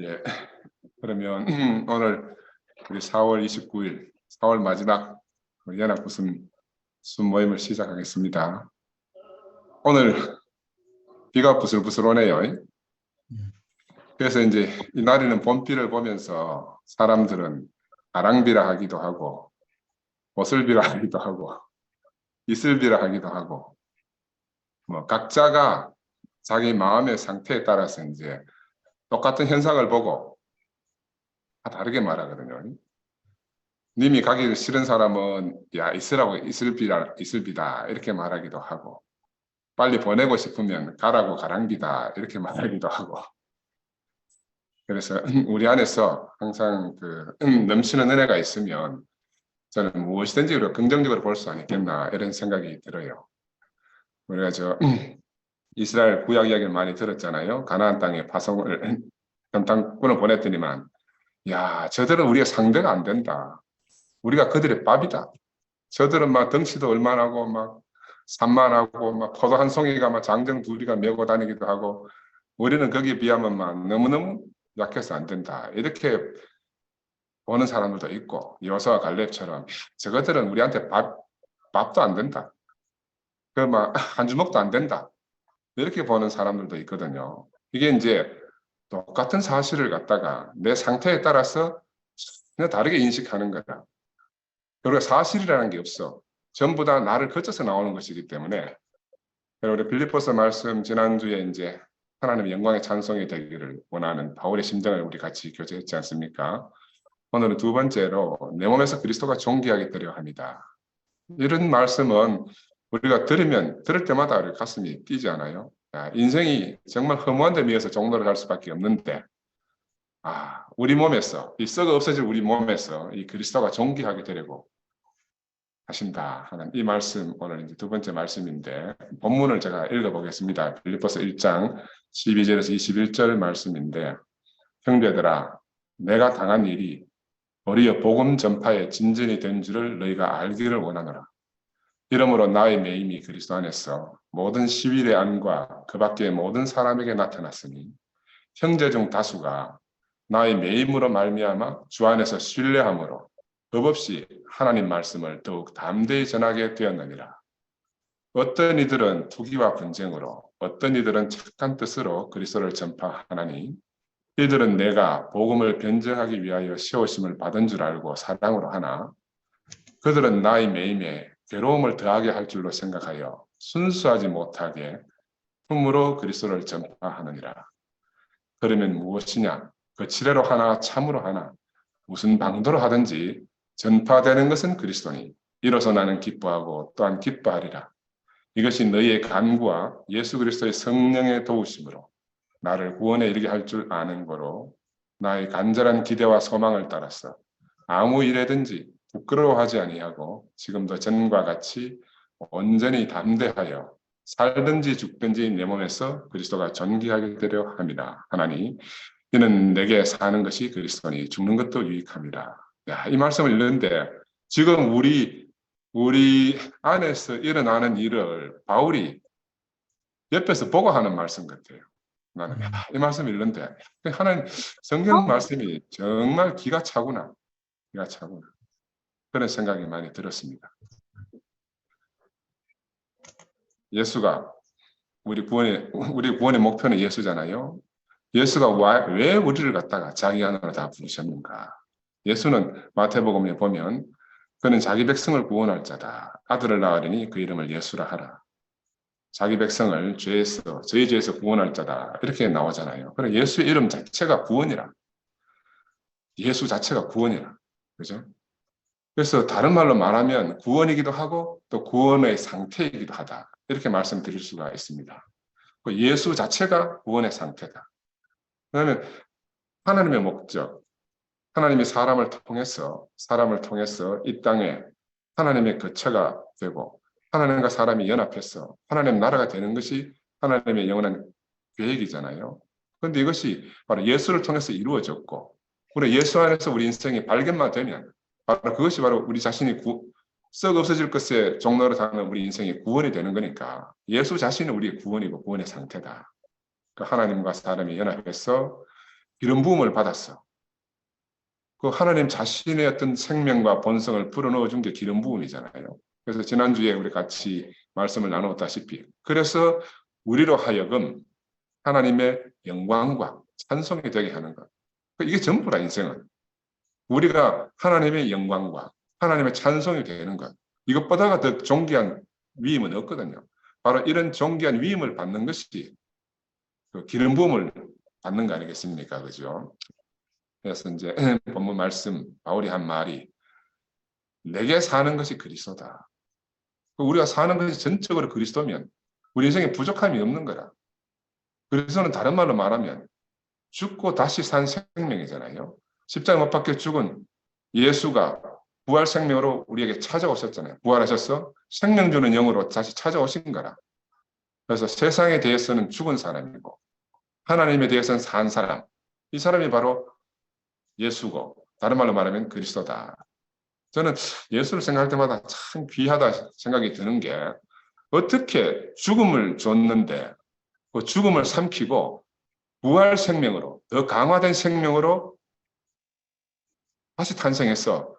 예. 그러면 오늘 우리 4월 29일, 4월 마지막 연합구순 모임을 시작하겠습니다. 오늘 비가 부슬부슬 오네요. 그래서 이제 이 날에는 봄비를 보면서 사람들은 가랑비라 하기도 하고, 보슬비라 하기도 하고, 이슬비라 하기도 하고, 뭐 각자가 자기 마음의 상태에 따라서 이제 똑같은 현상을 보고 다 다르게 말하거든요. 님이 가기 싫은 사람은 야 있으라고 이슬비다 이렇게 말하기도 하고, 빨리 보내고 싶으면 가라고 가랑비다 이렇게 말하기도 하고. 그래서 우리 안에서 항상 넘치는 은혜가 있으면 저는 무엇이든지 긍정적으로 볼 수 있겠나 이런 생각이 들어요. 우리가 이스라엘 구약 이야기를 많이 들었잖아요. 가나안 땅에 파송을 전당꾼을 보냈더니만 야 저들은 우리가 상대가 안 된다. 우리가 그들의 밥이다. 저들은 막 덩치도 얼마나고 막 산만하고 막 포도 한 송이가 막 장정 둘이가 메고 다니기도 하고 우리는 거기에 비하면 막 너무너무 약해서 안 된다. 이렇게 보는 사람들도 있고 여호수아 갈렙처럼 저것들은 우리한테 밥도 안 된다. 그 막 한 주먹도 안 된다. 이렇게 보는 사람들도 있거든요. 이게 이제 똑같은 사실을 갖다가 내 상태에 따라서 그냥 다르게 인식하는 거다. 그리고 사실이라는 게 없어. 전부 다 나를 거쳐서 나오는 것이기 때문에 우리 빌립보서 말씀 지난주에 이제 하나님의 영광의 찬송이 되기를 원하는 바울의 심정을 우리 같이 교제했지 않습니까? 오늘은 두 번째로 내 몸에서 그리스도가 존귀하게 되려 합니다. 이런 말씀은 우리가 들을 때마다 우리 가슴이 뛰지 않아요? 인생이 정말 허무한 데 위해서 종로를 할 수밖에 없는데 우리 몸에서 이 썩어 없어질 우리 몸에서 이 그리스도가 존귀하게 되려고 하신다 하는 이 말씀, 오늘 이제 두 번째 말씀인데 본문을 제가 읽어보겠습니다. 빌립보서 1장 12절에서 21절 말씀인데, 형제들아 내가 당한 일이 우리의 복음 전파의 진전이 된 줄을 너희가 알기를 원하노라. 이러므로 나의 매임이 그리스도 안에서 모든 시빌의 안과 그 밖의 모든 사람에게 나타났으니 형제 중 다수가 나의 매임으로 말미암아 주 안에서 신뢰함으로 법 없이 하나님 말씀을 더욱 담대히 전하게 되었느니라. 어떤 이들은 투기와 분쟁으로, 어떤 이들은 착한 뜻으로 그리스도를 전파하나니 이들은 내가 복음을 변증하기 위하여 세우심을 받은 줄 알고 사랑으로 하나 그들은 나의 매임에 괴로움을 더하게 할 줄로 생각하여 순수하지 못하게 품으로 그리스도를 전파하느니라. 그러면 무엇이냐? 거칠애로 하나 참으로 하나 무슨 방도로 하든지 전파되는 것은 그리스도니 이로써 나는 기뻐하고 또한 기뻐하리라. 이것이 너희의 간구와 예수 그리스도의 성령의 도우심으로 나를 구원에 이르게 할 줄 아는 거로 나의 간절한 기대와 소망을 따라서 아무 일에든지 부끄러워하지 아니하고 지금도 전과 같이 온전히 담대하여 살든지 죽든지 내 몸에서 그리스도가 존귀하게 되려 합니다. 하나니 이는 내게 사는 것이 그리스도니 죽는 것도 유익합니다. 이 말씀을 읽는데 지금 우리 안에서 일어나는 일을 바울이 옆에서 보고 하는 말씀 같아요. 나는 이 말씀 읽는데 하나님 성경 말씀이 정말 기가 차구나. 그런 생각이 많이 들었습니다. 예수가 우리 구원의 목표는 예수잖아요. 예수가 왜 우리를 갖다가 자기 안으로 다 부르셨는가? 예수는 마태복음에 보면 그는 자기 백성을 구원할 자다. 아들을 낳으리니 그 이름을 예수라 하라. 자기 백성을 저희 죄에서 구원할 자다. 이렇게 나오잖아요. 그래 예수의 이름 자체가 구원이라. 예수 자체가 구원이라. 그죠? 그래서 다른 말로 말하면 구원이기도 하고 또 구원의 상태이기도 하다. 이렇게 말씀드릴 수가 있습니다. 예수 자체가 구원의 상태다. 그러면 하나님의 목적, 하나님이 사람을 통해서 이 땅에 하나님의 거처가 되고 하나님과 사람이 연합해서 하나님 나라가 되는 것이 하나님의 영원한 계획이잖아요. 그런데 이것이 바로 예수를 통해서 이루어졌고 우리 예수 안에서 우리 인생이 발견만 되면 바로 그것이 바로 우리 자신이 썩 없어질 것에 종로를 하는 우리 인생이 구원이 되는 거니까 예수 자신은 우리의 구원이고 구원의 상태다. 하나님과 사람이 연합해서 기름 부음을 받았어. 그 하나님 자신의 어떤 생명과 본성을 불어넣어 준 게 기름 부음이잖아요. 그래서 지난주에 우리 같이 말씀을 나누었다시피 그래서 우리로 하여금 하나님의 영광과 찬송이 되게 하는 것. 이게 전부라 인생은. 우리가 하나님의 영광과 하나님의 찬송이 되는 것. 이것보다가 더 존귀한 위임은 없거든요. 바로 이런 존귀한 위임을 받는 것이 그 기름 부음을 받는 거 아니겠습니까? 그죠? 그래서 이제 본문 말씀 바울이 한 말이 내게 사는 것이 그리스도다. 우리가 사는 것이 전적으로 그리스도면 우리 인생에 부족함이 없는 거라. 그리스도는 다른 말로 말하면 죽고 다시 산 생명이잖아요. 십자가 못 박혀 죽은 예수가 부활 생명으로 우리에게 찾아오셨잖아요. 부활하셔서 생명 주는 영으로 다시 찾아오신 거라. 그래서 세상에 대해서는 죽은 사람이고 하나님에 대해서는 산 사람. 이 사람이 바로 예수고 다른 말로 말하면 그리스도다. 저는 예수를 생각할 때마다 참 귀하다 생각이 드는 게 어떻게 죽음을 줬는데 그 죽음을 삼키고 부활 생명으로 더 강화된 생명으로 다시 탄생해서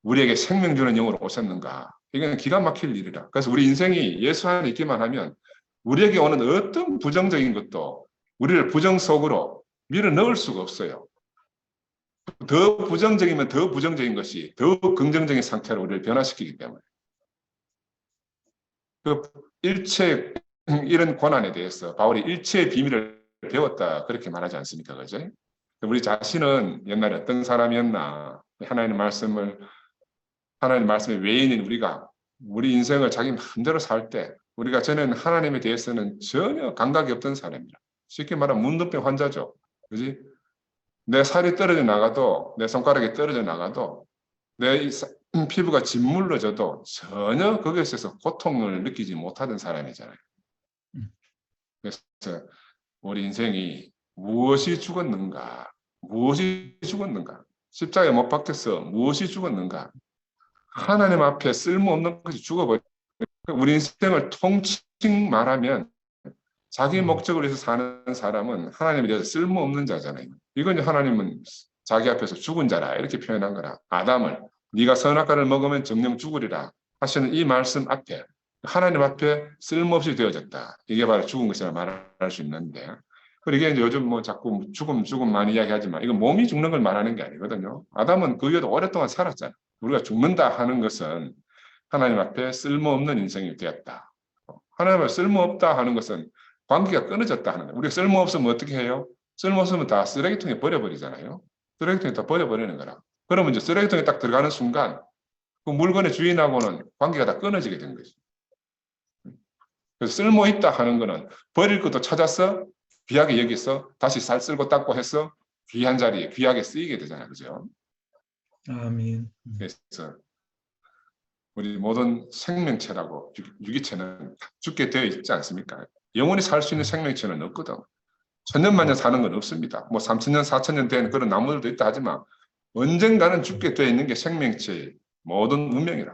우리에게 생명 주는 영으로 오셨는가. 이건 기가 막힐 일이라. 그래서 우리 인생이 예수 안에 있기만 하면 우리에게 오는 어떤 부정적인 것도 우리를 부정 속으로 밀어 넣을 수가 없어요. 더 부정적이면 더 부정적인 것이 더 긍정적인 상태로 우리를 변화시키기 때문에. 그 일체 이런 고난에 대해서 바울이 일체의 비밀을 배웠다 그렇게 말하지 않습니까? 그죠? 우리 자신은 옛날에 어떤 사람이었나 하나님 말씀의 외인인 우리가 우리 인생을 자기 마음대로 살 때 우리가 전에는 하나님에 대해서는 전혀 감각이 없던 사람이라. 쉽게 말하면 문둥병 환자죠. 그지? 내 살이 떨어져 나가도 내 손가락이 떨어져 나가도 내 피부가 짓물러져도 전혀 거기에 있어서 고통을 느끼지 못하던 사람이잖아요. 그래서 우리 인생이 무엇이 죽었는가? 무엇이 죽었는가? 십자가에 못 박혀서 무엇이 죽었는가? 하나님 앞에 쓸모없는 것이 죽어버려. 우리 인생을 통칭 말하면 자기 목적을 위해서 사는 사람은 하나님에 대해서 쓸모없는 자잖아요. 이건 하나님은 자기 앞에서 죽은 자라 이렇게 표현한 거라. 아담을 네가 선악과를 먹으면 정령 죽으리라 하시는 이 말씀 앞에 하나님 앞에 쓸모없이 되어졌다. 이게 바로 죽은 것이라 말할 수 있는데 그리고 이게 요즘 뭐 자꾸 죽음 많이 이야기하지만 이건 몸이 죽는 걸 말하는 게 아니거든요. 아담은 그 위에도 오랫동안 살았잖아요. 우리가 죽는다 하는 것은 하나님 앞에 쓸모없는 인생이 되었다. 하나님 앞에 쓸모없다 하는 것은 관계가 끊어졌다 하는 거예요. 우리가 쓸모없으면 어떻게 해요? 쓸모없으면 다 쓰레기통에 버려버리잖아요. 쓰레기통에 다 버려버리는 거라. 그러면 이제 쓰레기통에 딱 들어가는 순간 그 물건의 주인하고는 관계가 다 끊어지게 된 거죠. 그래서 쓸모있다 하는 거는 버릴 것도 찾아서 귀하게 여기서 다시 살 쓸고 닦고 해서 귀한 자리에 귀하게 쓰이게 되잖아요. 그죠? 아멘. 그래서 우리 모든 생명체라고 유기체는 죽게 되어 있지 않습니까? 영원히 살 수 있는 생명체는 없거든. 천년만년 사는 건 없습니다. 뭐 3,000년, 4,000년 된 그런 나무들도 있다 하지만 언젠가는 죽게 되어 있는 게 생명체의 모든 운명이라.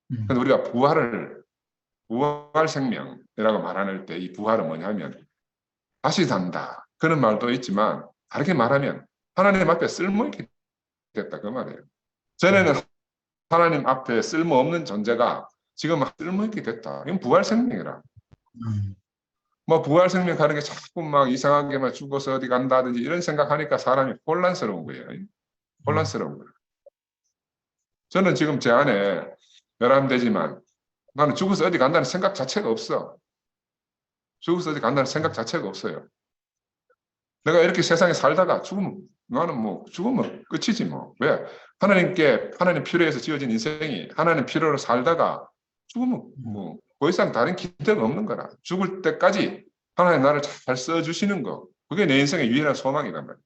그런데 우리가 부활 생명이라고 말하는 때 이 부활은 뭐냐면 다시 산다. 그런 말도 있지만 다르게 말하면 하나님 앞에 쓸모있게 됐다 그 말이에요. 전에는 하나님 앞에 쓸모없는 존재가 지금 막 쓸모있게 됐다. 이건 부활 생명이라. 뭐 부활 생명 가는 게 자꾸 막 이상하게 막 죽어서 어디 간다든지 이런 생각하니까 사람이 혼란스러운 거예요. 혼란스러운 거예요. 저는 지금 제 안에 11대지만 나는 죽어서 어디 간다는 생각 자체가 없어. 죽어서 어디 간다는 생각 자체가 없어요. 내가 이렇게 세상에 살다가 죽으면 나는 뭐 죽으면 끝이지 뭐. 왜? 하나님 필요해서 지어진 인생이 하나님 필요로 살다가 죽으면 뭐 더 이상 다른 기대가 없는 거라. 죽을 때까지 하나님 나를 잘 써주시는 거. 그게 내 인생의 유일한 소망이란 말이야.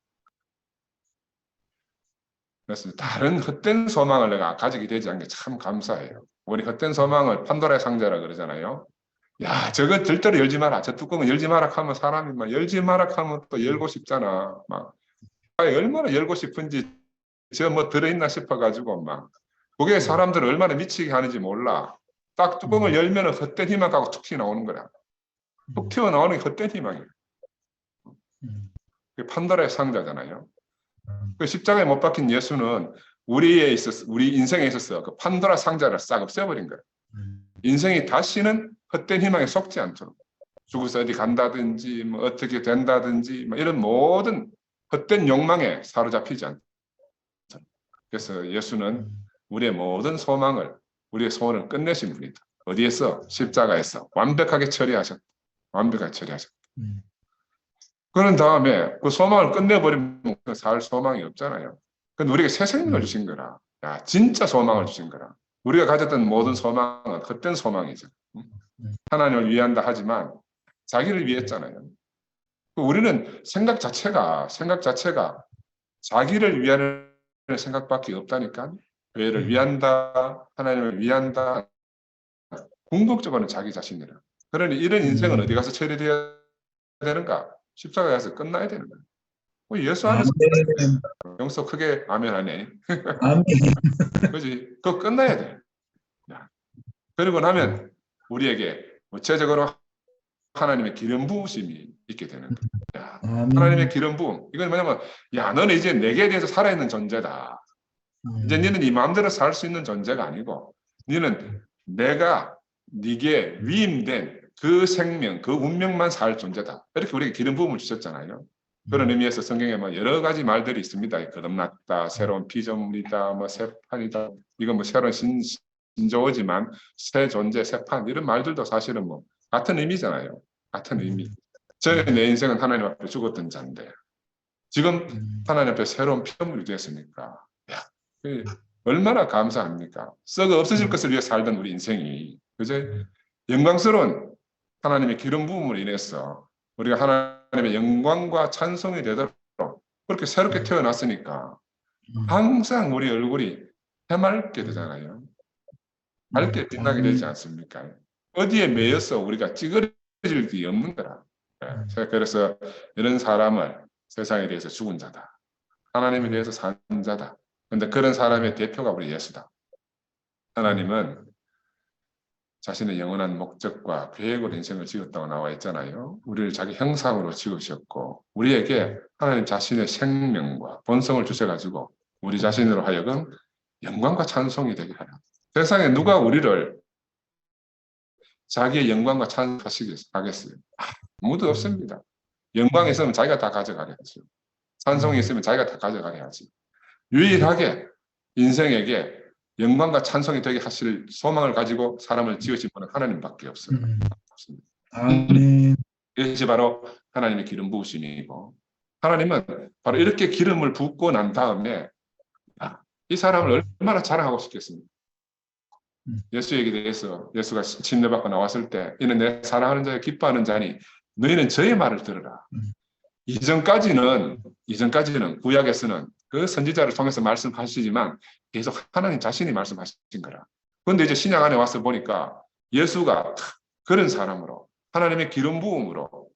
그래서 다른 헛된 소망을 내가 가지게 되지 않은 게 참 감사해요. 우리 헛된 소망을 판도라의 상자라 그러잖아요. 야, 저거 절대로 열지 마라. 저 뚜껑을 열지 마라 하면 사람이 막 열지 마라 하면 또 열고 싶잖아. 막 얼마나 열고 싶은지 저 뭐 들어있나 싶어가지고 막 그게 사람들을 얼마나 미치게 하는지 몰라. 딱 뚜껑을 열면 헛된 희망 갖고 툭 튀어나오는 거야. 툭 튀어나오는 게 헛된 희망이야. 그 판도라의 상자잖아요. 그 십자가에 못 박힌 예수는 우리 인생에 있어서 그 판도라 상자를 싹 없애버린 거예요. 인생이 다시는 헛된 희망에 속지 않도록 죽어서 어디 간다든지 뭐 어떻게 된다든지 뭐 이런 모든 헛된 욕망에 사로잡히지 않도록. 그래서 예수는 우리의 모든 소망을, 우리의 소원을 끝내신 분이다. 어디에서? 십자가에서 완벽하게 처리하셨다. 완벽하게 처리하셨다. 그런 다음에 그 소망을 끝내버리면 살 소망이 없잖아요. 근데 우리에게 새 생명을 주신 거라. 야, 진짜 소망을 주신 거라. 우리가 가졌던 모든 소망은 헛된 소망이죠. 하나님을 위한다 하지만 자기를 위했잖아요. 우리는 생각 자체가 자기를 위하는 생각밖에 없다니까. 교회를 위한다, 하나님을 위한다. 궁극적으로는 자기 자신이라. 그러니 이런 인생은 어디 가서 처리되어야 되는가? 십자가에 가서 끝나야 되는 거예요. 예수 안에서 영서 크게 아멘 하네. 아멘. 그지? 그거 끝나야 돼. 그리고 나면 우리에게 구체적으로 하나님의 기름 부으심이 있게 되는 거예요. 하나님의 기름 부음. 이건 뭐냐면, 야, 너는 이제 내게 대해서 살아있는 존재다. 이제 너는 네 마음대로 살 수 있는 존재가 아니고, 너는 내가 네게 위임된 그 생명, 그 운명만 살 존재다. 이렇게 우리에게 기름 부음을 주셨잖아요. 그런 의미에서 성경에 뭐 여러 가지 말들이 있습니다. 거듭났다, 새로운 피조물이다, 뭐 새판이다. 이건 뭐 새로운 신조어지만 새 존재, 새판 이런 말들도 사실은 뭐 같은 의미잖아요. 같은 의미. 내 인생은 하나님 앞에 죽었던 자인데 지금 하나님 앞에 새로운 피조물이 되었으니까 야, 얼마나 감사합니까? 썩어 없어질 것을 위해 살던 우리 인생이 그죠? 영광스러운 하나님의 기름 부음으로 인해서 우리가 하나님의 영광과 찬송이 되도록 그렇게 새롭게 태어났으니까 항상 우리 얼굴이 해맑게 되잖아요. 밝게 빛나게 되지 않습니까? 어디에 매여서 우리가 찌그러질 게 없는 거라. 그래서 이런 사람을 세상에 대해서 죽은 자다. 하나님에 대해서 산 자다. 그런데 그런 사람의 대표가 우리 예수다. 하나님은 자신의 영원한 목적과 계획으로 인생을 지었다고 나와 있잖아요. 우리를 자기 형상으로 지으셨고 우리에게 하나님 자신의 생명과 본성을 주셔가지고 우리 자신으로 하여금 영광과 찬송이 되게 하라. 세상에 누가 우리를 자기의 영광과 찬송하겠어요? 아무도 없습니다. 영광이 있으면 자기가 다 가져가게 하죠. 찬송이 있으면 자기가 다 가져가게 하지. 유일하게 인생에게 영광과 찬송이 되게 하실 소망을 가지고 사람을 지으신 분은 하나님밖에 없어요. 아멘. 이것이 바로 하나님의 기름 부으심이고 하나님은 바로 이렇게 기름을 붓고 난 다음에 이 사람을 얼마나 자랑하고 싶겠습니까? 예수에게 대해서 예수가 침례받고 나왔을 때 이는 내 사랑하는 자에 기뻐하는 자니 너희는 저의 말을 들으라. 이전까지는 구약에서는 그 선지자를 통해서 말씀하시지만 계속 하나님 자신이 말씀하신 거라. 그런데 이제 신약 안에 와서 보니까 예수가 그런 사람으로 하나님의 기름 부음으로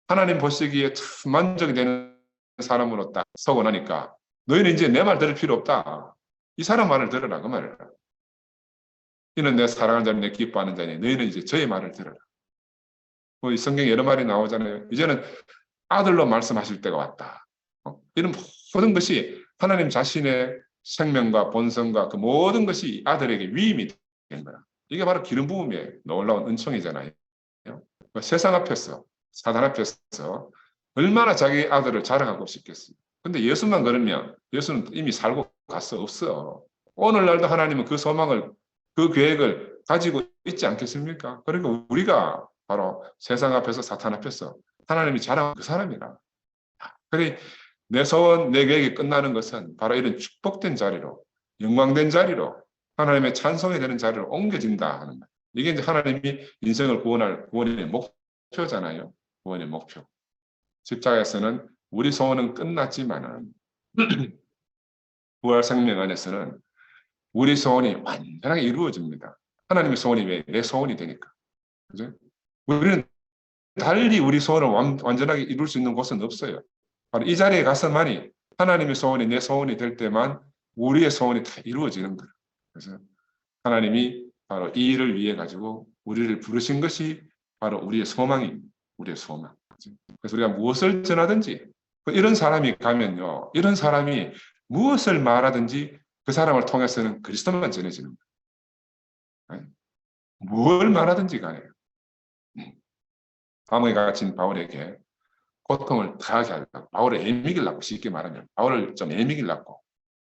하나님 보시기에 참 만족이 되는 사람으로 딱 서고 나니까 너희는 이제 내 말 들을 필요 없다. 이 사람 말을 들으라 그 말이라. 이는 내 사랑하는 자니 내 기뻐하는 자니 너희는 이제 저의 말을 들으라. 이 성경에 여러 말이 나오잖아요. 이제는 아들로 말씀하실 때가 왔다. 이런 모든 것이 하나님 자신의 생명과 본성과 그 모든 것이 아들에게 위임이 된 거야. 이게 바로 기름 부음의 놀라운 은총이잖아요. 세상 앞에서 사단 앞에서 얼마나 자기 아들을 자랑하고 싶겠어요. 근데 예수만 그러면 예수는 이미 살고 갔어 없어. 오늘날도 하나님은 그 소망을 그 계획을 가지고 있지 않겠습니까? 그러니까 우리가 바로 세상 앞에서 사탄 앞에서 하나님이 자랑한 그 사람이라. 그래 내 소원, 내 계획이 끝나는 것은 바로 이런 축복된 자리로, 영광된 자리로, 하나님의 찬송이 되는 자리로 옮겨진다 하는 말. 이게 이제 하나님이 인생을 구원할 구원의 목표잖아요. 구원의 목표. 십자가에서는 우리 소원은 끝났지만은 부활 생명 안에서는 우리 소원이 완전하게 이루어집니다. 하나님의 소원이 왜 내 소원이 되니까. 그죠? 우리는 달리 우리 소원을 완전하게 이룰 수 있는 곳은 없어요. 바로 이 자리에 가서만이 하나님의 소원이 내 소원이 될 때만 우리의 소원이 다 이루어지는 거예요. 그래서 하나님이 바로 이 일을 위해 가지고 우리를 부르신 것이 바로 우리의 소망입니다. 우리의 소망. 그래서 우리가 무엇을 전하든지 이런 사람이 가면요, 이런 사람이 무엇을 말하든지 그 사람을 통해서는 그리스도만 전해지는 거예요. 뭘 말하든지 간에 감옥에 갇힌 바울에게 고통을 더하게 하려고, 바울을 애미기려고, 쉽게 말하면 바울을 좀 애미기려고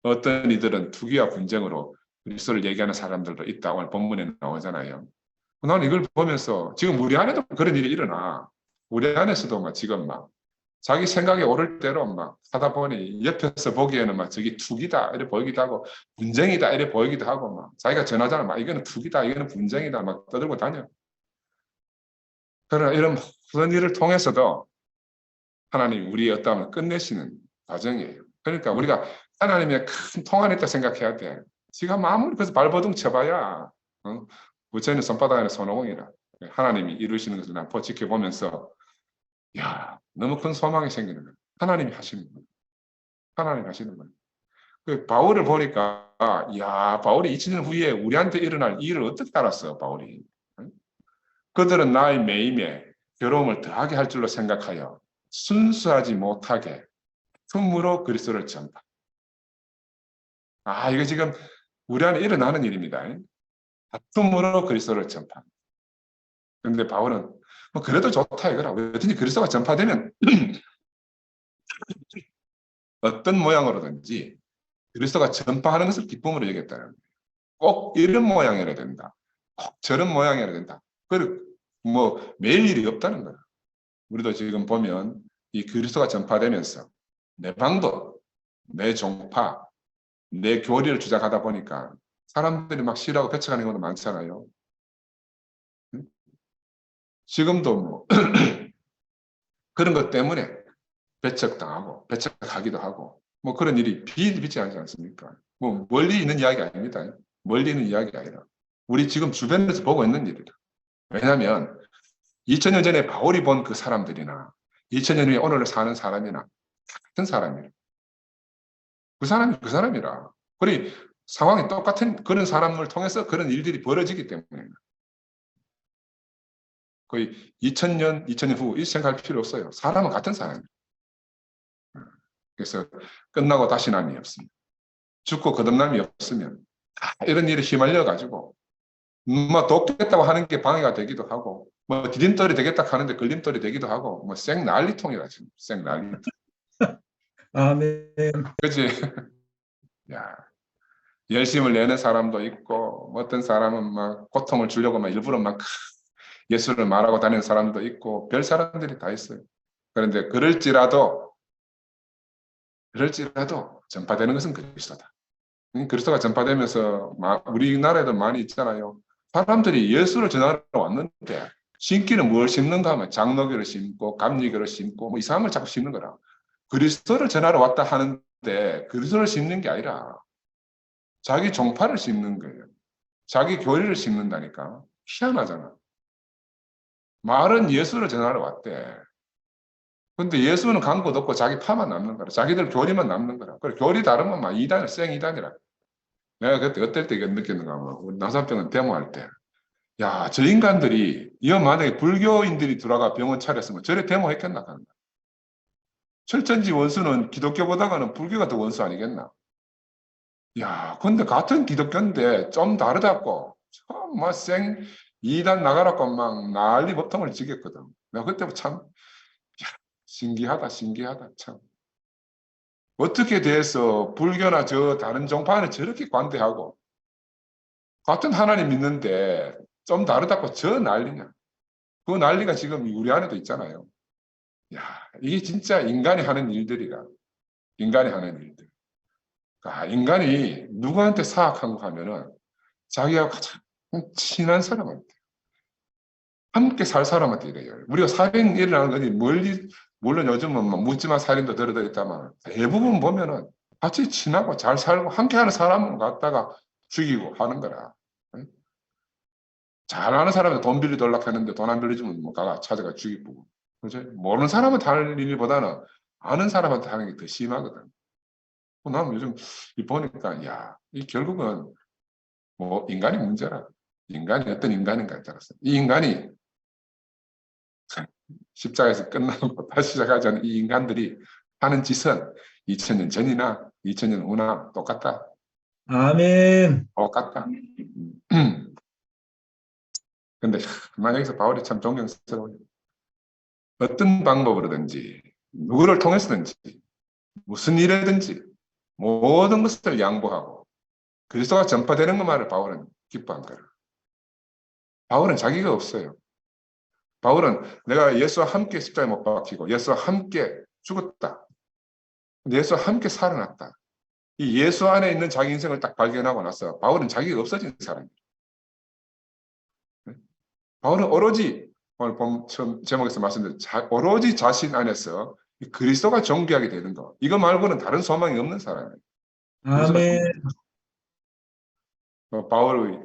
어떤 이들은 투기와 분쟁으로 그리스도를 얘기하는 사람들도 있다. 오늘 본문에 나오잖아요. 나는 이걸 보면서 지금 우리 안에도 그런 일이 일어나. 우리 안에서도 막 지금 막 자기 생각에 오를 대로 막 하다 보니 옆에서 보기에는 막 저기 투기다 이래 보이기도 하고 분쟁이다 이래 보이기도 하고 막 자기가 전하잖아. 막 이거는 투기다 이거는 분쟁이다 막 떠들고 다녀. 그러나 이런 모든 일을 통해서도 하나님 우리의 어떠함을 끝내시는 과정이에요. 그러니까 우리가 하나님의 큰 통 안에 있다 생각해야 돼. 지가 아무리 그래서 발버둥 쳐봐야 부처님 손바닥 안에 손오공이라 하나님이 이루시는 것을 난 지켜보면서 야 너무 큰 소망이 생기는 거예요. 하나님이 하시는 거예요. 하나님이 하시는 거예요. 그 바울을 보니까 야 바울이 2000년 후에 우리한테 일어날 이 일을 어떻게 알았어 바울이. 그들은 나의 매임에 괴로움을 더하게 할 줄로 생각하여 순수하지 못하게 틈으로 그리스도를 전파. 이거 지금 우리 안에 일어나는 일입니다. 다툼으로 그리스도를 전파. 그런데 바울은 뭐 그래도 좋다 이거라. 왜든지 그리스도가 전파되면 어떤 모양으로든지 그리스도가 전파하는 것을 기쁨으로 여겼다는 거예요. 꼭 이런 모양이어야 된다. 꼭 저런 모양이어야 된다. 그리고 뭐 매일 일이 없다는 거예요. 우리도 지금 보면 이 그리스도가 전파되면서 내 방법, 내 종파, 내 교리를 주장하다 보니까 사람들이 막 싫어하고 배척하는 경우도 많잖아요. 지금도 뭐 그런 것 때문에 배척당하고 배척하기도 하고 뭐 그런 일이 비일비재 하지 않습니까? 뭐 멀리 있는 이야기 아닙니다. 멀리 있는 이야기가 아니라 우리 지금 주변에서 보고 있는 일이다. 왜냐하면 2000년 전에 바울이 본 그 사람들이나 2000년 후에 오늘 사는 사람이나 같은 사람이라. 그 사람이 그 사람이라. 그리 상황이 똑같은 그런 사람을 통해서 그런 일들이 벌어지기 때문에 거의 2000년, 2000년 후 이 생각할 필요 없어요. 사람은 같은 사람이에요. 그래서 끝나고 다시 남이 없습니다. 죽고 거듭남이 없으면 이런 일에 휘말려 가지고 뭐 돕겠다고 하는 게 방해가 되기도 하고 뭐 디딤돌이 되겠다 하는데 걸림돌이 되기도 하고 뭐 생난리통이라 지금 생난리통. 아멘. 그렇지? 야, 열심을 내는 사람도 있고 뭐 어떤 사람은 막 고통을 주려고 막 일부러 막 예수를 말하고 다니는 사람도 있고 별 사람들이 다 있어요. 그런데 그럴지라도 전파되는 것은 그리스도다. 그리스도가 전파되면서 우리나라에도 많이 있잖아요. 사람들이 예수를 전하러 왔는데 심기는 뭘 심는가 하면 장로교를 심고 감리교를 심고 뭐 이상한 걸 자꾸 심는 거라. 그리스도를 전하러 왔다 하는데 그리스도를 심는 게 아니라 자기 종파를 심는 거예요. 자기 교리를 심는다니까. 희한하잖아. 말은 예수를 전하러 왔대. 근데 예수는 간 것도 없고 자기 파만 남는 거라. 자기들 교리만 남는 거라. 그래, 교리 다르면 막 이단을 생이단이라. 내가 그때 어떨 때 느꼈는가 하면 우리 나사병원 데모할 때 야, 저 인간들이 이거 만약에 불교인들이 들어가 병원 차렸으면 저래 데모했겠나 하는 거야. 철천지 원수는 기독교보다가는 불교가 더 원수 아니겠나? 야, 근데 같은 기독교인데 좀 다르다고 막생 이단 나가라고 막 난리 법통을 지겠거든. 내가 그때 참 야, 신기하다 참. 어떻게 돼서 불교나 저 다른 종파는 저렇게 관대하고 같은 하나님 믿는데 좀 다르다고 저 난리냐. 그 난리가 지금 우리 안에도 있잖아요. 야, 이게 진짜 인간이 하는 일들이라. 인간이 하는 일들. 인간이 누구한테 사악한 거 하면은 자기가 가장 친한 사람한테, 함께 살 사람한테 이래요. 우리가 살인 일어나는 거니 물론 요즘은 뭐 묻지마 살인도 들어있다만 대부분 보면은 같이 친하고 잘 살고 함께 하는 사람을 갖다가 죽이고 하는 거라. 잘 아는 사람한테 돈 빌려달라고 했는데 돈 안 빌려주면 뭐 가가 찾아가 죽이고. 그죠? 모르는 사람한테 하는 일보다는 아는 사람한테 하는 게 더 심하거든. 나는 요즘 보니까 야, 이 결국은 뭐 인간이 문제라. 인간이 어떤 인간인가에 따라서 이 인간이 십자가에서 끝나고 다시 시작하지 않은 이 인간들이 하는 짓은 2000년 전이나 2000년 후나 똑같다. 아멘. 똑같다. 근데 여기서 바울이 참 존경스러워요. 어떤 방법으로든지 누구를 통해서든지 무슨 일이든지 모든 것을 양보하고 그리스도가 전파되는 것만을 바울은 기뻐한 거예요. 바울은 자기가 없어요. 바울은 내가 예수와 함께 십자가에 못 박히고 예수와 함께 죽었다. 예수와 함께 살아났다. 이 예수 안에 있는 자기 인생을 딱 발견하고 나서 바울은 자기가 없어진 사람이에요. 바울은 오로지 오늘 처음 제목에서 말씀드린 오로지 자신 안에서 그리스도가 존귀하게 되는 거. 이거 말고는 다른 소망이 없는 사람이에요. 아멘.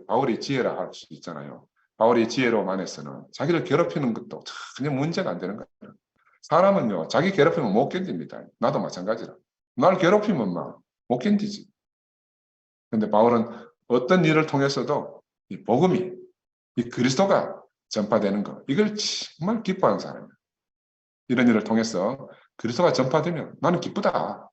바울의 지혜라 할 수 있잖아요. 바울의 지혜로만해서는 자기를 괴롭히는 것도 전혀 문제가 안 되는 거예요. 사람은요, 자기 괴롭히면 못 견딥니다. 나도 마찬가지라. 날 괴롭히면 막 못 견디지. 근데 바울은 어떤 일을 통해서도 이 복음이, 이 그리스도가 전파되는 거, 이걸 정말 기뻐하는 사람이에요. 이런 일을 통해서 그리스도가 전파되면 나는 기쁘다.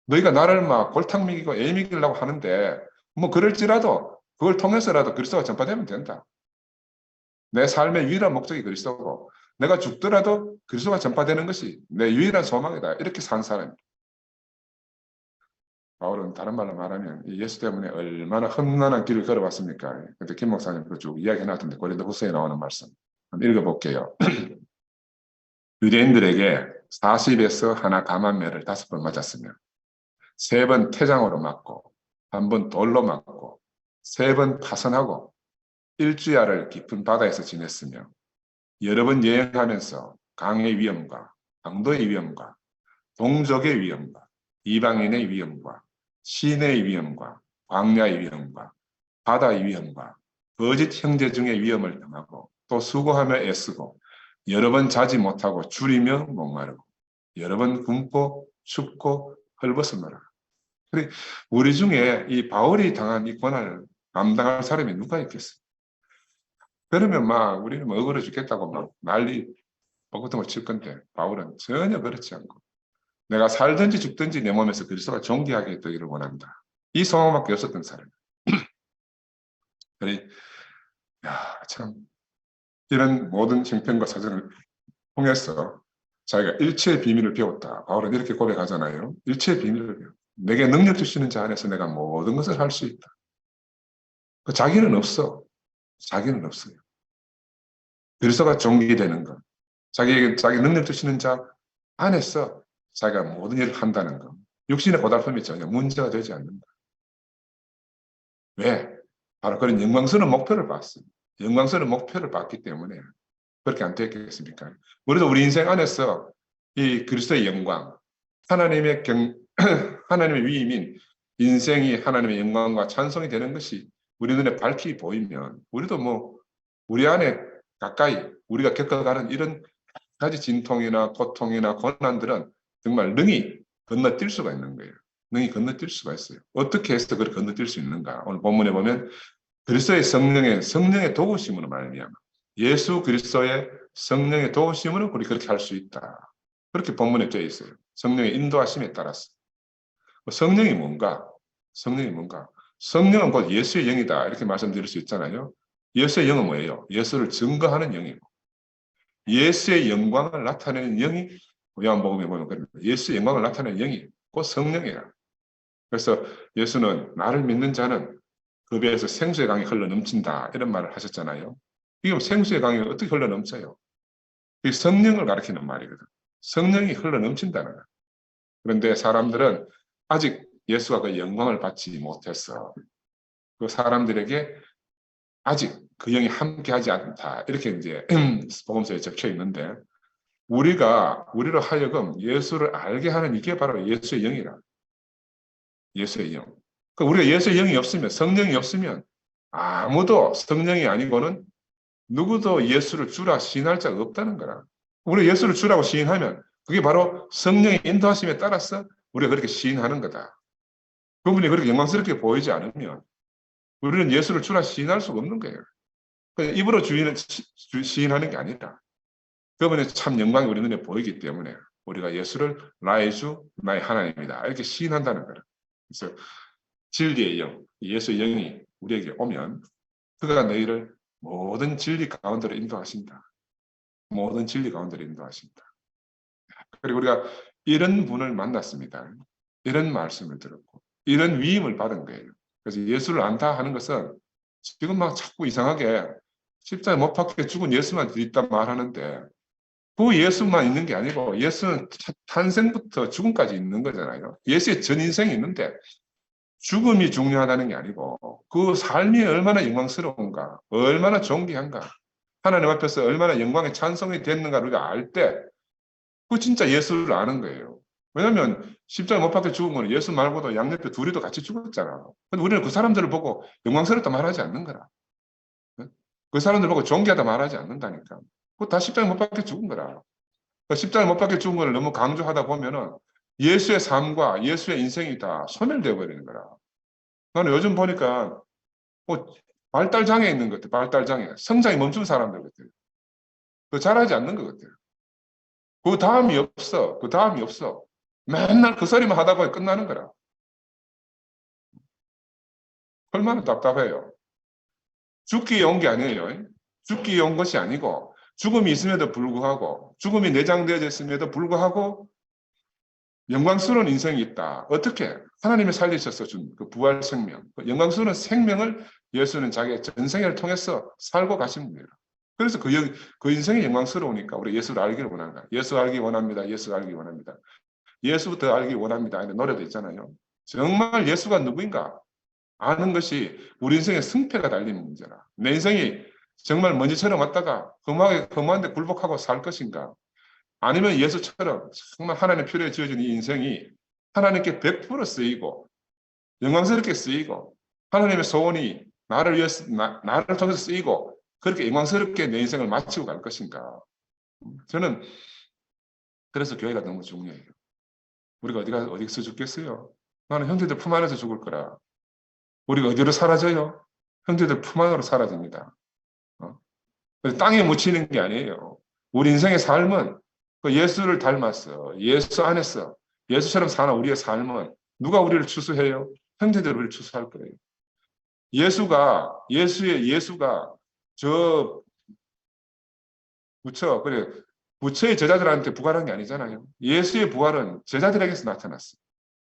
너희가 나를 막 골탕 먹이고 애 먹이려고 하는데 뭐 그럴지라도 그걸 통해서라도 그리스도가 전파되면 된다. 내 삶의 유일한 목적이 그리스도고 내가 죽더라도 그리스도가 전파되는 것이 내 유일한 소망이다. 이렇게 산 사람입니다. 바울은 다른 말로 말하면 예수 때문에 얼마나 험난한 길을 걸어봤습니까? 근데 김 목사님 그거 쭉 이야기해놨던데 고린도후서에 나오는 말씀 한번 읽어볼게요. 유대인들에게 40에서 하나 감한매를 5번 맞았으며 3번 태장으로 맞고 1번 돌로 맞고 3번 파선하고 일주야를 깊은 바다에서 지냈으며 여러 번 여행하면서 강의 위험과 강도의 위험과 동족의 위험과 이방인의 위험과 시내의 위험과 광야의 위험과 바다의 위험과 거짓 형제 중의 위험을 당하고 또 수고하며 애쓰고 여러 번 자지 못하고 줄이며 목마르고 여러 번 굶고 춥고 헐벗으노라. 우리 중에 이 바울이 당한 이 고난을 감당할 사람이 누가 있겠어요? 그러면 막 우리는 뭐 억울해 죽겠다고 막 난리 뻥긋뻥긋 칠 건데 바울은 전혀 그렇지 않고 내가 살든지 죽든지 내 몸에서 그리스도가 존귀하게 되기를 원한다. 이 소망밖에 없었던 사람이에요. 그래, 참 이런 모든 형편과 사정을 통해서 자기가 일체의 비밀을 배웠다. 바울은 이렇게 고백하잖아요. 일체의 비밀을 배웠다. 내게 능력 주시는 자 안에서 내가 모든 것을 할 수 있다. 자기는 없어. 자기는 없어요. 그리스도가 존귀되는 것. 자기에게 자기 능력 주시는 자 안에서 자기가 모든 일을 한다는 것. 육신의 고달픔이 전혀 문제가 되지 않는다. 왜? 바로 그런 영광스러운 목표를 봤습니다. 영광스러운 목표를 봤기 때문에 그렇게 안 되겠습니까? 우리도 우리 인생 안에서 이 그리스도의 영광, 하나님의 하나님의 위임인 인생이 하나님의 영광과 찬송이 되는 것이 우리 눈에 밝히 보이면 우리도 뭐 우리 안에 가까이 우리가 겪어가는 이런 가지 진통이나 고통이나 고난들은 정말 능히 건너뛸 수가 있는 거예요. 능히 건너뛸 수가 있어요. 어떻게 해서 그걸 건너뛸 수 있는가? 오늘 본문에 보면 그리스도의 성령의 도우심으로 말미암아 예수 그리스도의 성령의 도우심으로 우리 그렇게 할 수 있다. 그렇게 본문에 되어 있어요. 성령의 인도하심에 따라서. 성령이 뭔가? 성령이 뭔가? 성령은 곧 예수의 영이다. 이렇게 말씀드릴 수 있잖아요. 예수의 영은 뭐예요? 예수를 증거하는 영이고 예수의 영광을 나타내는 영이 요한복음에 보면 예수의 영광을 나타내는 영이 곧 성령이라. 그래서 예수는 나를 믿는 자는 그 배에서 생수의 강이 흘러넘친다 이런 말을 하셨잖아요. 이게 생수의 강이 어떻게 흘러넘쳐요? 이 성령을 가리키는 말이거든. 성령이 흘러넘친다는 거야. 그런데 사람들은 아직 예수가 그 영광을 받지 못해서 그 사람들에게 아직 그 영이 함께하지 않다 이렇게 이제 복음서에 적혀 있는데 우리로 하여금 예수를 알게 하는 이게 바로 예수의 영이라. 예수의 영. 그러니까 우리가 예수의 영이 없으면 성령이 없으면 아무도 성령이 아니고는 누구도 예수를 주라 시인할 자가 없다는 거라. 우리가 예수를 주라고 시인하면 그게 바로 성령의 인도하심에 따라서 우리가 그렇게 시인하는 거다. 그분이 그렇게 영광스럽게 보이지 않으면 우리는 예수를 주라 시인할 수가 없는 거예요. 입으로 시인하는 게 아니라 그분의 참 영광이 우리 눈에 보이기 때문에 우리가 예수를 나의 주, 나의 하나님이다. 이렇게 시인한다는 거예요. 그래서 진리의 영, 예수의 영이 우리에게 오면 그가 너희를 모든 진리 가운데로 인도하신다. 모든 진리 가운데로 인도하신다. 그리고 우리가 이런 분을 만났습니다. 이런 말씀을 들었고 이런 위임을 받은 거예요. 그래서 예수를 안다 하는 것은 지금 막 자꾸 이상하게 십자가에 못 박혀 죽은 예수만 있다 말하는데 그 예수만 있는 게 아니고 예수는 탄생부터 죽음까지 있는 거잖아요. 예수의 전 인생이 있는데 죽음이 중요하다는 게 아니고 그 삶이 얼마나 영광스러운가, 얼마나 존귀한가, 하나님 앞에서 얼마나 영광의 찬송이 됐는가 우리가 알 때 그 진짜 예수를 아는 거예요. 왜냐하면 십자가에 못 박혀 죽은 거는 예수 말고도 양옆에 둘이도 같이 죽었잖아. 근데 우리는 그 사람들을 보고 영광스럽다 말하지 않는 거라. 그 사람들 보고 존귀하다 말하지 않는다니까. 그거 다 십자가에 못 박혀 죽은 거라. 십자가에 못 박혀 죽은 걸 너무 강조하다 보면은 예수의 삶과 예수의 인생이 다 소멸되어 버리는 거라. 나는 요즘 보니까 뭐 발달 장애 있는 것 같아. 발달 장애. 성장이 멈춘 사람들 같아요. 그 잘하지 않는 것 같아요. 그 다음이 없어. 그 다음이 없어. 맨날 그 소리만 하다 보니 끝나는 거라. 얼마나 답답해요. 죽기에 온 게 아니에요. 죽기에 온 것이 아니고 죽음이 있음에도 불구하고 죽음이 내장되어져 있음에도 불구하고 영광스러운 인생이 있다. 어떻게? 하나님이 살리셔서 준 그 부활 생명. 그 영광스러운 생명을 예수는 자기의 전생을 통해서 살고 가신 분이에요. 그래서 그 인생이 영광스러우니까 우리 예수를 알기를 원하는 거야. 예수 알기 원합니다. 예수 알기 원합니다. 예수부터 알기 원합니다. 이런 노래도 있잖아요. 정말 예수가 누구인가 아는 것이 우리 인생의 승패가 달린 문제라. 내 인생이 정말 먼지처럼 왔다가 험한데 굴복하고 살 것인가? 아니면 예수처럼 정말 하나님의 표례에 지어진 이 인생이 하나님께 100% 쓰이고 영광스럽게 쓰이고 하나님의 소원이 나를 통해서 쓰이고 그렇게 영광스럽게 내 인생을 마치고 갈 것인가? 저는 그래서 교회가 너무 중요해요. 우리가 어디서 죽겠어요? 나는 형제들 품 안에서 죽을 거라. 우리가 어디로 사라져요? 형제들 품 안으로 사라집니다. 땅에 묻히는 게 아니에요. 우리 인생의 삶은 그 예수를 닮았어. 예수 안에서 예수처럼 사는 우리의 삶은 누가 우리를 추수해요? 형제들 우리를 추수할 거예요. 예수가 저 부처의 제자들한테 부활한 게 아니잖아요. 예수의 부활은 제자들에게서 나타났어요.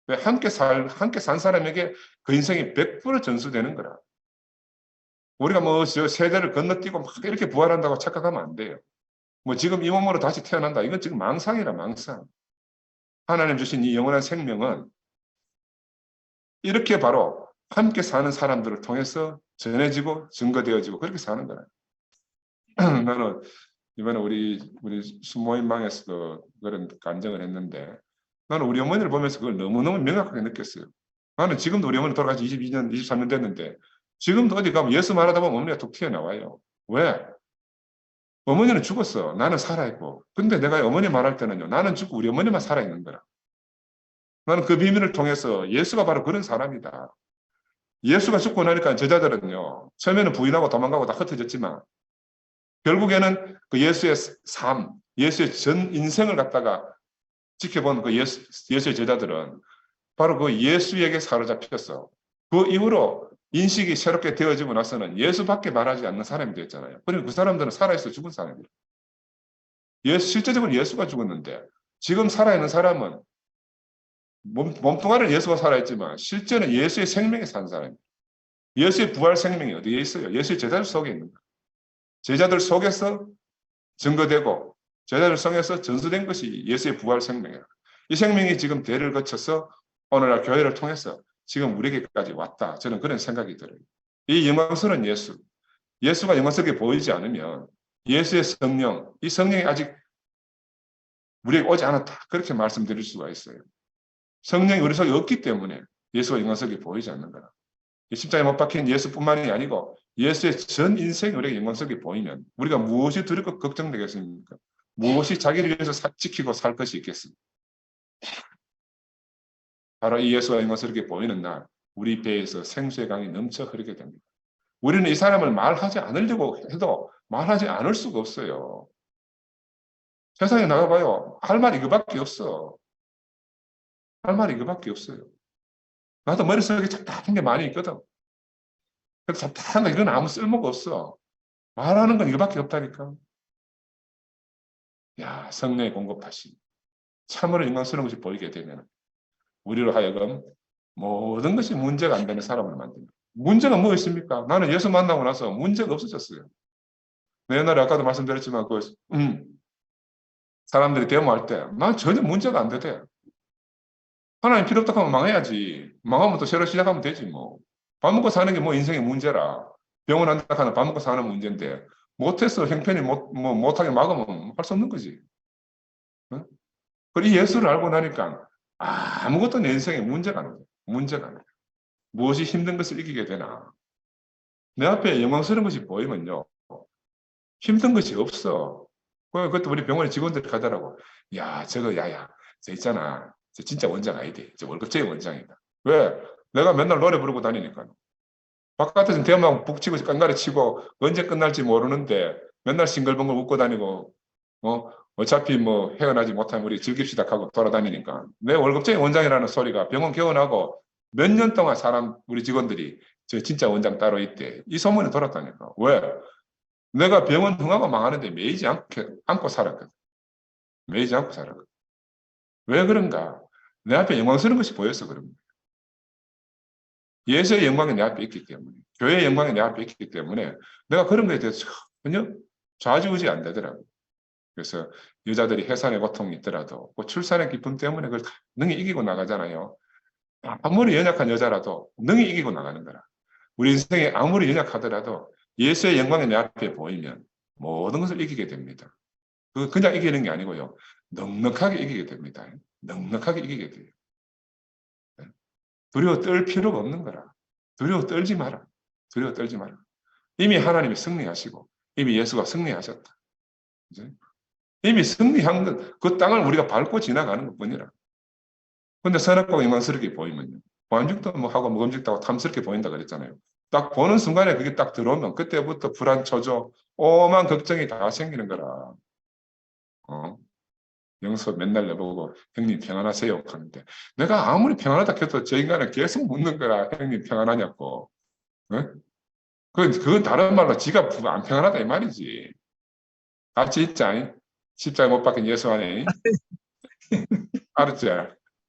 왜? 함께 산 사람에게 그 인생이 100% 전수되는 거라. 우리가 뭐 저 세대를 건너뛰고 막 이렇게 부활한다고 착각하면 안 돼요. 뭐 지금 이 몸으로 다시 태어난다. 이건 지금 망상이라 망상. 하나님 주신 이 영원한 생명은 이렇게 바로 함께 사는 사람들을 통해서 전해지고 증거되어지고 그렇게 사는 거예요. 나는 이번에 우리 수모임방에서도 그런 간증을 했는데 나는 우리 어머니를 보면서 그걸 너무너무 명확하게 느꼈어요. 나는 지금도 우리 어머니 돌아가서 22년, 23년 됐는데 지금도 어디 가면 예수 말하다 보면 어머니가 툭 튀어나와요. 왜? 어머니는 죽었어. 나는 살아있고. 근데 내가 어머니 말할 때는요. 나는 죽고 우리 어머니만 살아있는 거라. 나는 그 비밀을 통해서 예수가 바로 그런 사람이다. 예수가 죽고 나니까 제자들은요. 처음에는 부인하고 도망가고 다 흩어졌지만 결국에는 그 예수의 삶, 예수의 전 인생을 갖다가 지켜본 그 예수의 제자들은 바로 그 예수에게 사로잡혔어. 그 이후로 인식이 새롭게 되어지고 나서는 예수밖에 말하지 않는 사람이 됐잖아요. 그리고 그 사람들은 살아있어 죽은 사람이에요. 실제적으로 예수가 죽었는데 지금 살아있는 사람은 몸뚱아리는 예수가 살아있지만 실제는 예수의 생명에 산 사람이에요. 예수의 부활 생명이 어디에 있어요? 예수의 제자들 속에 있는 거예요. 제자들 속에서 증거되고 제자들 속에서 전수된 것이 예수의 부활 생명이에요. 이 생명이 지금 대를 거쳐서 오늘날 교회를 통해서 지금 우리에게까지 왔다. 저는 그런 생각이 들어요. 이 영광스러운 예수가 영광스럽게 보이지 않으면 예수의 성령, 이 성령이 아직 우리에게 오지 않았다. 그렇게 말씀드릴 수가 있어요. 성령이 우리 속에 없기 때문에 예수가 영광스럽게 보이지 않는 거라. 십자가에 못 박힌 예수뿐만이 아니고 예수의 전 인생이 우리에게 영광스럽게 보이면 우리가 무엇이 두렵고 걱정되겠습니까? 무엇이 자기를 위해서 지키고 살 것이 있겠습니까? 바로 이 예수가 영광스럽게 보이는 날 우리 배에서 생수의 강이 넘쳐 흐르게 됩니다. 우리는 이 사람을 말하지 않으려고 해도 말하지 않을 수가 없어요. 세상에 나가봐요. 할 말이 이거밖에 없어. 할 말이 이거밖에 없어요. 나도 머릿속에 잡다한 게 많이 있거든. 그래서 잡다한 거 이건 아무 쓸모가 없어. 말하는 건 이거밖에 없다니까. 야, 성령의 공급하심. 참으로 영광스러운 것이 보이게 되면 우리로 하여금 모든 것이 문제가 안 되는 사람을 만듭니다. 문제가 뭐 있습니까? 나는 예수 만나고 나서 문제가 없어졌어요. 옛날에 아까도 말씀드렸지만 사람들이 데모할 때 난 전혀 문제가 안 되대. 하나님 필요 없다 하면 망해야지. 망하면 또 새로 시작하면 되지 뭐. 밥 먹고 사는 게 뭐 인생의 문제라. 병원 안 가는 밥 먹고 사는 문제인데 못해서 형편이 못하게 막으면 할 수 없는 거지. 응? 그리고 이 예수를 알고 나니까 아무것도 내 인생에 문제가 안 돼. 문제가 안 돼. 무엇이 힘든 것을 이기게 되나. 내 앞에 영광스러운 것이 보이면요. 힘든 것이 없어. 그것도 우리 병원에 직원들이 가더라고. 야, 저거, 야야, 저 있잖아. 저 진짜 원장 아이디. 저 월급제의 원장이다. 왜? 내가 맨날 노래 부르고 다니니까. 바깥에서 대만 북치고 깡가리 치고 언제 끝날지 모르는데 맨날 싱글벙글 웃고 다니고, 어차피 뭐 헤어나지 못하면 우리 즐깁시다 하고 돌아다니니까. 내 월급제의 원장이라는 소리가 병원 개원하고 몇 년 동안 우리 직원들이 저 진짜 원장 따로 있대. 이 소문이 돌았다니까. 왜? 내가 병원 흥하고 망하는데 매이지 않고 살았거든. 매이지 않고 살았거든. 왜 그런가? 내 앞에 영광스러운 것이 보여서 그럽니다. 예수의 영광이 내 앞에 있기 때문에, 교회의 영광이 내 앞에 있기 때문에 내가 그런 거에 대해서 전혀 좌지우지 안 되더라고요. 그래서 여자들이 해산의 고통이 있더라도 그 출산의 기쁨 때문에 그걸 능히 이기고 나가잖아요. 아무리 연약한 여자라도 능히 이기고 나가는 거라. 우리 인생에 아무리 연약하더라도 예수의 영광이 내 앞에 보이면 모든 것을 이기게 됩니다. 그냥 이기는 게 아니고요. 넉넉하게 이기게 됩니다. 넉넉하게 이기게 돼요. 두려워 떨 필요가 없는 거라. 두려워 떨지 마라. 두려워 떨지 마라. 이미 하나님이 승리하시고 이미 예수가 승리하셨다. 그죠? 이미 승리한 것, 그 땅을 우리가 밟고 지나가는 것 뿐이라. 근데 선악과가 영광스럽게 보이면요. 반죽도 뭐 하고 먹음직도 하고 탐스럽게 보인다 그랬잖아요. 딱 보는 순간에 그게 딱 들어오면 그때부터 불안, 초조, 오만 걱정이 다 생기는 거라. 영서 맨날 내보고 형님 평안하세요 하는데 내가 아무리 평안하다 해도 저 인간은 계속 묻는 거라. 형님 평안하냐고. 그건 다른 말로 지가 안 평안하다 이 말이지. 같이 있자. 십자가 못 박힌 예수 안에. 알았지?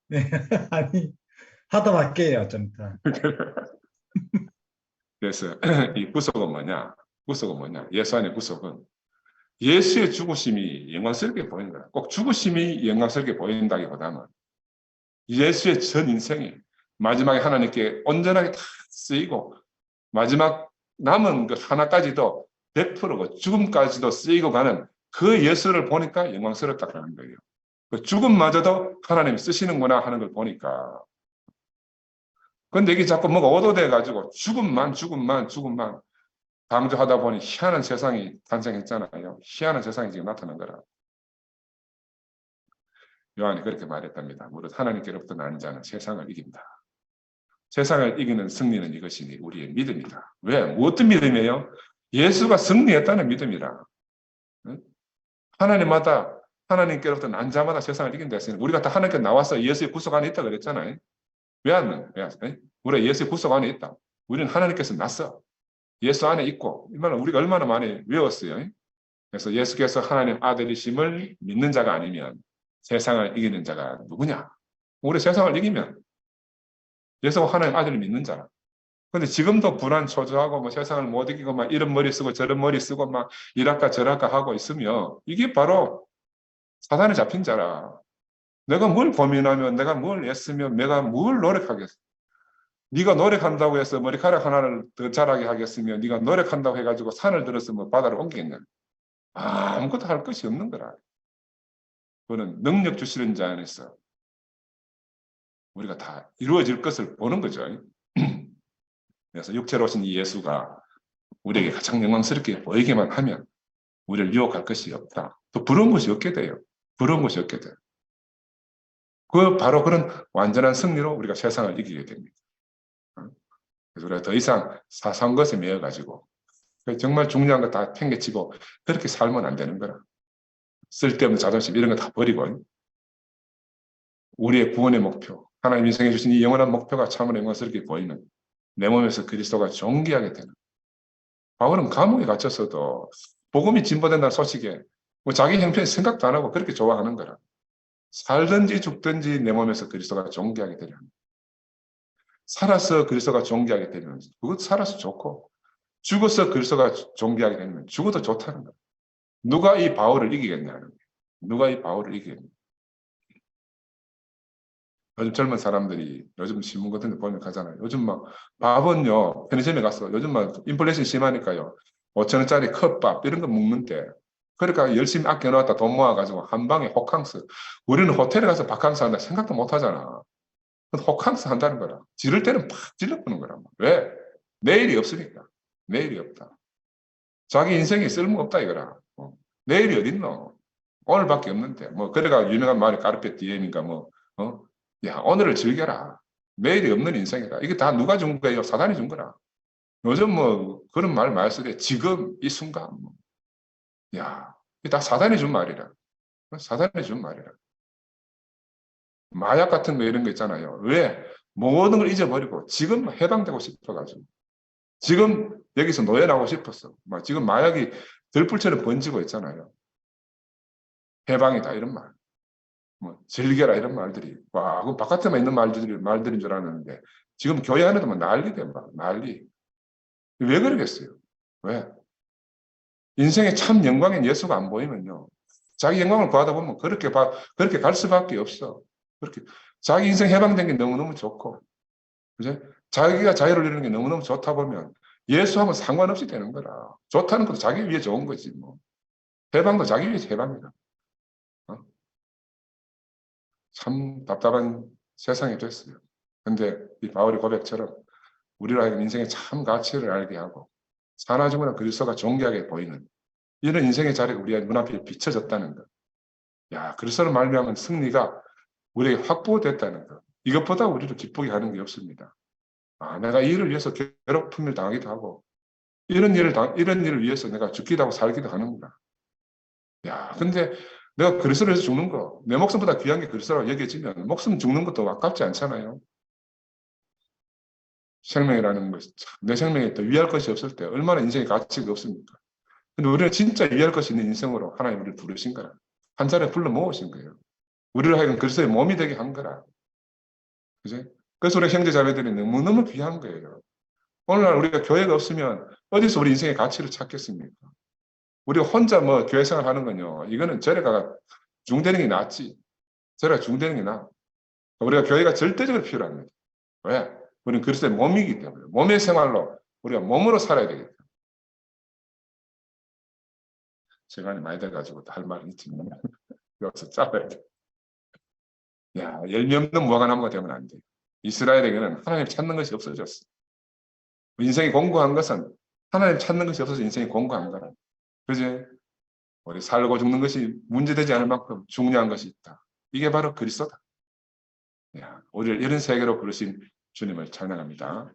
네, 아니, 하다 할게요, 좀 이따. 그래서 이 구속은 뭐냐? 구속은 뭐냐? 예수 안의 구속은 예수의 죽으심이 영광스럽게 보이는 거야. 꼭 죽으심이 영광스럽게 보인다기보다는 예수의 전 인생이 마지막에 하나님께 온전하게 다 쓰이고 마지막 남은 그 하나까지도 100%고 죽음까지도 쓰이고 가는 그 예수를 보니까 영광스럽다는 거예요. 그 죽음마저도 하나님이 쓰시는구나 하는 걸 보니까. 근데 이게 자꾸 뭐가 오도돼가지고 죽음만 강조하다 보니 희한한 세상이 탄생했잖아요. 희한한 세상이 지금 나타난 거라. 요한이 그렇게 말했답니다. 무릇 하나님께로부터 난 자는 세상을 이긴다. 세상을 이기는 승리는 이것이니 우리의 믿음이다. 왜? 무엇든 믿음이에요? 예수가 승리했다는 믿음이라. 하나님께로부터 난 자마다 세상을 이긴다 했으니 우리가 다 하나님께 나와서 예수의 구속 안에 있다 그랬잖아요. 왜 안? 우리가 예수의 구속 안에 있다. 우리는 하나님께서 났어. 예수 안에 있고 이 말은 우리가 얼마나 많이 외웠어요. 그래서 예수께서 하나님 아들이심을 믿는 자가 아니면 세상을 이기는 자가 누구냐? 우리 세상을 이기면 예수가 하나님 아들을 믿는 자라. 근데 지금도 불안 초조하고 뭐 세상을 못 이기고 막 이런 머리 쓰고 저런 머리 쓰고 막 이랄까 저랄까 하고 있으면 이게 바로 사단에 잡힌 자라. 내가 뭘 고민하면 내가 뭘 애쓰면 내가 뭘 노력하겠어. 네가 노력한다고 해서 머리카락 하나를 더 자라게 하겠으면 네가 노력한다고 해가지고 산을 들었으면 바다를 옮기겠냐. 아무것도 할 것이 없는 거라. 그거는 능력 주시는 자 안에서 우리가 다 이루어질 것을 보는 거죠. 그래서 육체로 오신 이 예수가 우리에게 가장 영광스럽게 보이게만 하면 우리를 유혹할 것이 없다. 또 부러운 것이 없게 돼요. 부러운 것이 없게 돼요. 바로 그런 완전한 승리로 우리가 세상을 이기게 됩니다. 그래서 우리가 더 이상 사소한 것에 매여가지고 정말 중요한 거 다 팽개치고 그렇게 살면 안 되는 거라. 쓸데없는 자존심 이런 거 다 버리고 우리의 구원의 목표, 하나님 인생에 주신 이 영원한 목표가 참으로 영광스럽게 보이는 내 몸에서 그리스도가 존귀하게 되는. 바울은 감옥에 갇혔어도 복음이 진보된다는 소식에 뭐 자기 형편 생각도 안 하고 그렇게 좋아하는 거라. 살든지 죽든지 내 몸에서 그리스도가 존귀하게 되려 합니다. 살아서 그리스도가 존귀하게 되면 그것 살아서 좋고 죽어서 그리스도가 존귀하게 되면 죽어도 좋다는 거예요. 누가 이 바울을 이기겠냐는 거예요. 누가 이 바울을 이기겠냐. 요즘 젊은 사람들이 요즘 신문 같은 데 보면 가잖아요. 요즘 막 밥은요 편의점에 가서 요즘 막 인플레이션 심하니까요 5,000원짜리 컵밥 이런 거 먹는데 그러니까 열심히 아껴놓았다 돈 모아가지고 한 방에 호캉스. 우리는 호텔에 가서 바캉스 한다 생각도 못 하잖아. 호캉스 한다는 거라. 지를 때는 팍 질러보는 거라. 왜? 내일이 없으니까. 내일이 없다. 자기 인생이 쓸모없다 이거라. 내일이 어딨노? 오늘밖에 없는데. 뭐 그래가 유명한 말이 까르페 디엠인가 뭐. 야 오늘을 즐겨라. 내일이 없는 인생이다. 이게 다 누가 준 거예요? 사단이 준 거라. 요즘 뭐 그런 말 많이 쓰대. 지금 이 순간. 뭐. 야, 이게 다 사단이 준 말이라. 사단이 준 말이라. 마약 같은 거 이런 거 있잖아요. 왜? 모든 걸 잊어버리고 지금 해방되고 싶어가지고 지금 여기서 노예나고 싶었어. 막 지금 마약이 들불처럼 번지고 있잖아요. 해방이다 이런 말. 뭐 즐겨라 이런 말들이. 와, 그 바깥에만 있는 말들인 줄 알았는데 지금 교회 안에도 막 난리돼 막 난리. 왜 그러겠어요? 왜? 인생의 참 영광인 예수가 안 보이면요. 자기 영광을 구하다 보면 그렇게 갈 수밖에 없어. 그렇게 자기 인생 해방된 게 너무너무 좋고, 그죠? 자기가 자유를 이루는 게 너무너무 좋다 보면 예수하고 상관없이 되는 거라. 좋다는 것도 자기 위해 좋은 거지 뭐. 해방도 자기 위해 해방이다. 참 답답한 세상이 됐어요. 근데 이 바울의 고백처럼 우리로 하여금 인생의 참 가치를 알게 하고 사나 죽으나 그리스도가 존귀하게 보이는 이런 인생의 자리가 우리 눈앞에 비춰졌다는 것. 야, 그리스도를 말미암은 승리가 우리에게 확보됐다는 것. 이것보다 우리를 기쁘게 하는 게 없습니다. 아, 내가 이 일을 위해서 괴롭힘을 당하기도 하고 이런 일을 위해서 내가 죽기도 하고 살기도 하는구나. 야, 근데 내가 그리스도를 위해서 죽는 거, 내 목숨보다 귀한 게 그리스도라고 여겨지면 목숨 죽는 것도 아깝지 않잖아요. 생명이라는 것, 내 생명에 더 위할 것이 없을 때 얼마나 인생의 가치가 없습니까? 근데 우리는 진짜 위할 것이 있는 인생으로 하나님 우리를 부르신 거라. 한 자리에 불러 모으신 거예요. 우리를 하여금 그리스도의 몸이 되게 한 거라. 그죠? 그래서 우리 형제 자매들이 너무너무 귀한 거예요. 오늘날 우리가 교회가 없으면 어디서 우리 인생의 가치를 찾겠습니까? 우리가 혼자 뭐 교회 생활 하는 건요. 이거는 저래가 중되는 게 낫지. 저래가 중되는 게 나아. 우리가 교회가 절대적으로 필요합니다. 왜? 우리는 그리스도의 몸이기 때문에. 몸의 생활로 우리가 몸으로 살아야 되겠다. 시간이 많이 돼가지고 할 말이 있지만 여기서 짧아야 돼. 야, 열매 없는 무화과나무가 되면 안 돼. 이스라엘에게는 하나님 찾는 것이 없어졌어. 인생이 공고한 것은 하나님 찾는 것이 없어서 인생이 공고한 거라. 그지? 우리 살고 죽는 것이 문제되지 않을 만큼 중요한 것이 있다. 이게 바로 그리스도다. 야, 우리를 이런 세계로 부르신 주님을 찬양합니다.